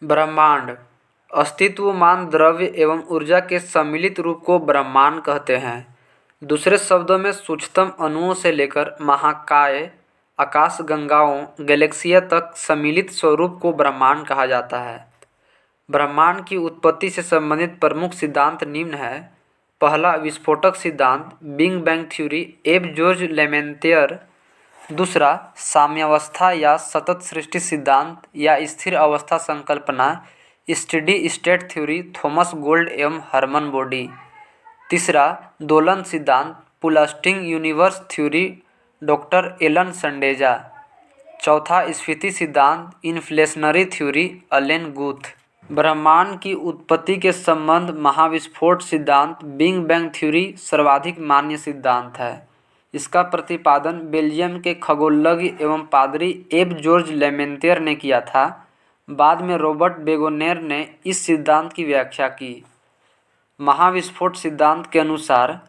ब्रह्मांड अस्तित्वमान द्रव्य एवं ऊर्जा के सम्मिलित रूप को ब्रह्मांड कहते हैं। दूसरे शब्दों में सूक्ष्मतम अणुओं से लेकर महाकाय आकाशगंगाओं गैलेक्सियाँ तक सम्मिलित स्वरूप को ब्रह्मांड कहा जाता है। ब्रह्मांड की उत्पत्ति से संबंधित प्रमुख सिद्धांत निम्न है। पहला, विस्फोटक सिद्धांत big bang theory F George Lemaitre. दूसरा, साम्यावस्था या सतत सृष्टि सिद्धांत या स्थिर अवस्था संकल्पना steady state theory Thomas gold एवं हरमन बॉडी। तीसरा, दोलन सिद्धांत पुलस्टिंग यूनिवर्स थ्योरी डॉक्टर एलन संडेजा। चौथा, स्फीति सिद्धांत इन्फ्लेशनरी थ्योरी अलेन गुथ। ब्रह्मांड की उत्पत्ति के संबंध महाविस्फोट सिद्धांत बिग बैंग थ्योरी सर्वाधिक मान्य सिद्धांत है। इसका प्रतिपादन बेल्जियम के खगोलज्ञ एवं पादरी एफ जॉर्ज लेमेंतियर ने किया था। बाद में रॉबर्ट बेगोनेर ने इस सिद्धांत की व्याख्या की। महाविस्फोट सिद्धांत के अनुसार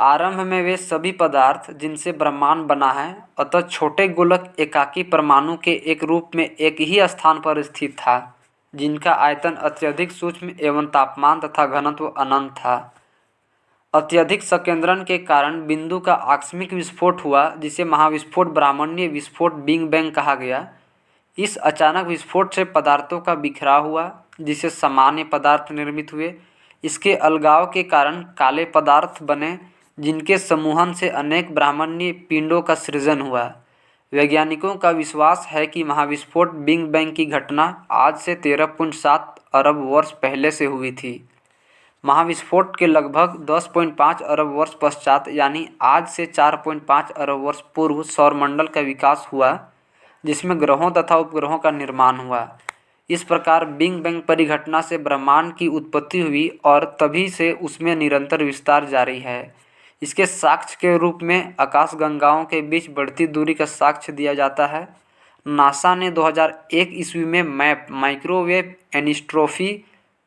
आरंभ में वे सभी पदार्थ जिनसे ब्रह्मांड बना है, अतः छोटे गोलक एकाकी परमाणु के एक रूप में एक ही स्थान पर स्थित था, जिनका आयतन अत्यधिक सूक्ष्म एवं तापमान तथा घनत्व अनंत था। अत्यधिक संकेंद्रण के कारण बिंदु का आकस्मिक विस्फोट हुआ, जिसे महाविस्फोट ब्रह्मांडीय विस्फोट बिग बैंग कहा गया। इस अचानक विस्फोट से पदार्थों का बिखराव हुआ, जिससे सामान्य पदार्थ निर्मित हुए। इसके अलगाव के कारण काले पदार्थ बने, जिनके समूहन से अनेक ब्रह्मांडीय पिंडों का सृजन हुआ। वैज्ञानिकों का विश्वास है कि महाविस्फोट बिग बैंग की घटना आज से 13.7 अरब वर्ष पहले से हुई थी। महाविस्फोट के लगभग 10.5 अरब वर्ष पश्चात, यानी आज से 4.5 अरब वर्ष पूर्व, सौरमंडल का विकास हुआ, जिसमें ग्रहों तथा उपग्रहों का निर्माण हुआ। इस प्रकार बिग बैंग परिघटना से ब्रह्मांड की उत्पत्ति हुई और तभी से उसमें निरंतर विस्तार जारी है। इसके साक्ष्य के रूप में आकाशगंगाओं के बीच बढ़ती दूरी का साक्ष्य दिया जाता है। नासा ने 2001 ईस्वी में मैप माइक्रोवेव एनिस्ट्रोफी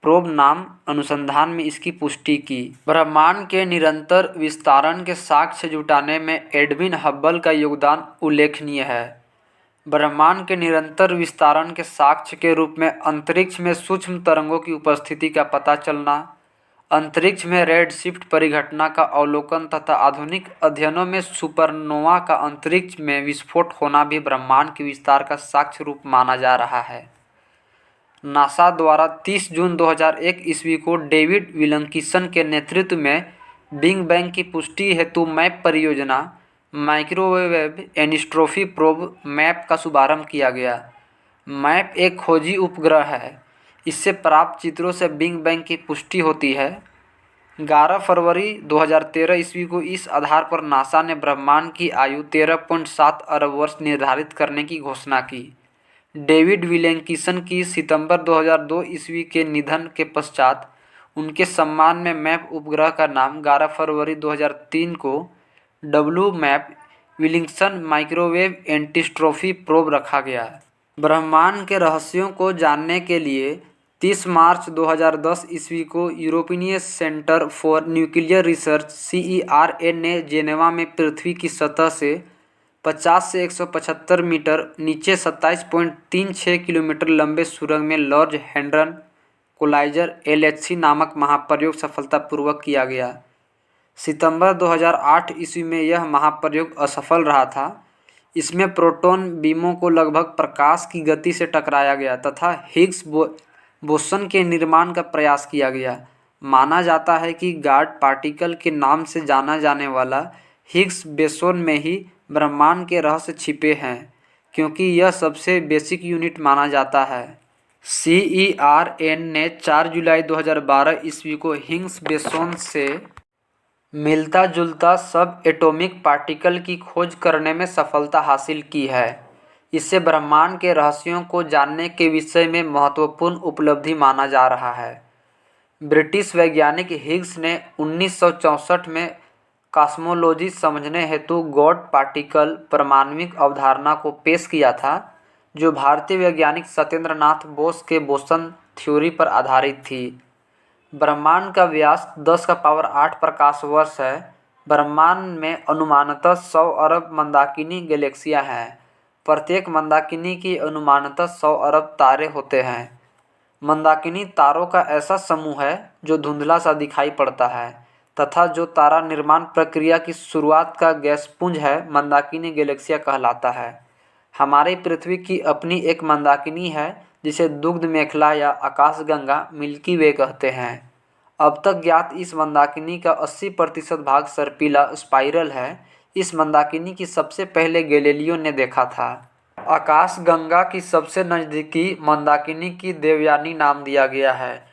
प्रोब नाम अनुसंधान में इसकी पुष्टि की। ब्रह्मांड के निरंतर विस्तारण के साक्ष्य जुटाने में एडविन हब्बल का योगदान उल्लेखनीय है। ब्रह्मांड के निरंतर विस्तारण के साक्ष्य के रूप में अंतरिक्ष में सूक्ष्म तरंगों की उपस्थिति का पता चलना, अंतरिक्ष में रेडशिफ्ट परिघटना का अवलोकन तथा आधुनिक अध्ययनों में सुपरनोवा का अंतरिक्ष में विस्फोट होना भी ब्रह्मांड के विस्तार का साक्ष्य रूप माना जा रहा है। नासा द्वारा 30 जून 2001 ईस्वी को डेविड विल्किंसन के नेतृत्व में बिग बैंग की पुष्टि हेतु मैप परियोजना माइक्रोवेव एनिस्ट्रोफी प्रोब मैप का शुभारंभ किया गया। मैप एक खोजी उपग्रह है। इससे प्राप्त चित्रों से बिग बैंग की पुष्टि होती है। 11 फरवरी 2013 ईस्वी को इस आधार पर नासा ने ब्रह्मांड की आयु 13.7 अरब वर्ष निर्धारित करने की घोषणा की। डेविड विल्किंसन की सितंबर 2002 ईस्वी के निधन के पश्चात उनके सम्मान में मैप उपग्रह का नाम 11 फरवरी 2003 को W MAP Wilkinson microwave anisotropy probe रखा गया। ब्रह्मांड के रहस्यों को जानने के लिए 30 मार्च 2010 ईस्वी को European centre for nuclear research CERN ने जेनेवा में पृथ्वी की सतह से 50 से 175 मीटर नीचे 27.36 किलोमीटर लंबे सुरंग में लार्ज हैंड्रन कोलाइजर LHC नामक महाप्रयोग सफलतापूर्वक किया गया। सितंबर 2008 ईस्वी में यह महाप्रयोग असफल रहा था। इसमें प्रोटॉन बीमों को लगभग प्रकाश की गति से टकराया गया तथा हिग्स बोसन के निर्माण का प्रयास किया गया। माना जाता है कि गॉड पार्टिकल के नाम से जाना जाने वाला हिग्स बोसन में ही ब्रह्मांड के रहस्य छिपे हैं, क्योंकि यह सबसे बेसिक यूनिट माना जाता है। CERN ने 4 जुलाई 2012 ईस्वी को हिग्स बोसन से मिलता जुलता सब एटॉमिक पार्टिकल की खोज करने में सफलता हासिल की है। इससे ब्रह्मांड के रहस्यों को जानने के विषय में महत्वपूर्ण उपलब्धि माना जा रहा है। ब्रिटिश वैज्ञानिक हिग्स ने 1964 में कॉस्मोलॉजी समझने हेतु गॉड पार्टिकल परमाणविक अवधारणा को पेश किया था, जो भारतीय वैज्ञानिक सत्येंद्र नाथ बोस के बोसन थ्योरी पर आधारित थी। ब्रह्मांड का व्यास 10⁸ प्रकाश वर्ष है। ब्रह्मांड में अनुमानतः 100 अरब मंदाकिनी गैलेक्सियाँ हैं। प्रत्येक मंदाकिनी की अनुमानतः 100 अरब तारे होते हैं। मंदाकिनी तारों का ऐसा समूह है जो धुंधला सा दिखाई पड़ता है तथा जो तारा निर्माण प्रक्रिया की शुरुआत का गैसपुंज है, मंदाकिनी गैलेक्सिया कहलाता है। हमारी पृथ्वी की अपनी एक मंदाकिनी है जिसे दुग्ध मेखला या आकाशगंगा मिल्की वे कहते हैं। अब तक ज्ञात इस मंदाकिनी का 80% भाग सर्पिला स्पाइरल है। इस मंदाकिनी की सबसे पहले गैलीलियो ने देखा था। आकाशगंगा की सबसे नज़दीकी मंदाकिनी की देवयानी नाम दिया गया है।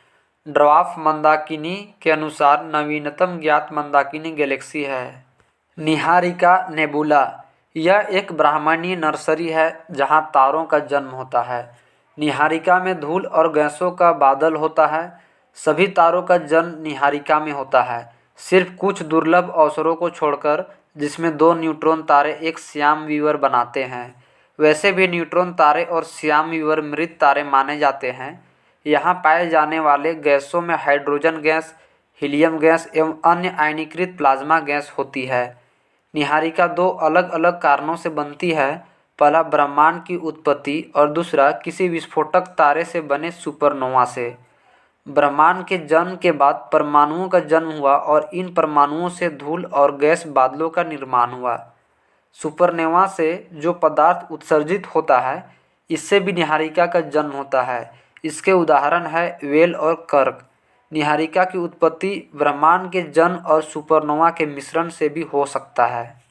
ड्वार्फ मंदाकिनी के अनुसार नवीनतम ज्ञात मंदाकिनी गैलेक्सी है निहारिका नेबुला। यह एक ब्रह्मांडीय नर्सरी है जहां तारों का जन्म होता है। निहारिका में धूल और गैसों का बादल होता है। सभी तारों का जन्म निहारिका में होता है, सिर्फ कुछ दुर्लभ अवसरों को छोड़कर जिसमें 2 न्यूट्रॉन तारे एक श्याम वीवर बनाते हैं। वैसे भी न्यूट्रॉन तारे और श्याम वीवर मृत तारे माने जाते हैं। यहाँ पाए जाने वाले गैसों में हाइड्रोजन गैस, हीलियम गैस एवं अन्य आयनीकृत प्लाज्मा गैस होती है। निहारिका 2 अलग अलग कारणों से बनती है। पहला ब्रह्मांड की उत्पत्ति और दूसरा किसी विस्फोटक तारे से बने सुपरनोवा से। ब्रह्मांड के जन्म के बाद परमाणुओं का जन्म हुआ और इन परमाणुओं से धूल और गैस बादलों का निर्माण हुआ। सुपरनोवा से जो पदार्थ उत्सर्जित होता है, इससे भी निहारिका का जन्म होता है। इसके उदाहरण है वेल और कर्क। निहारिका की उत्पत्ति ब्रह्मांड के जन्म और सुपरनोवा के मिश्रण से भी हो सकता है।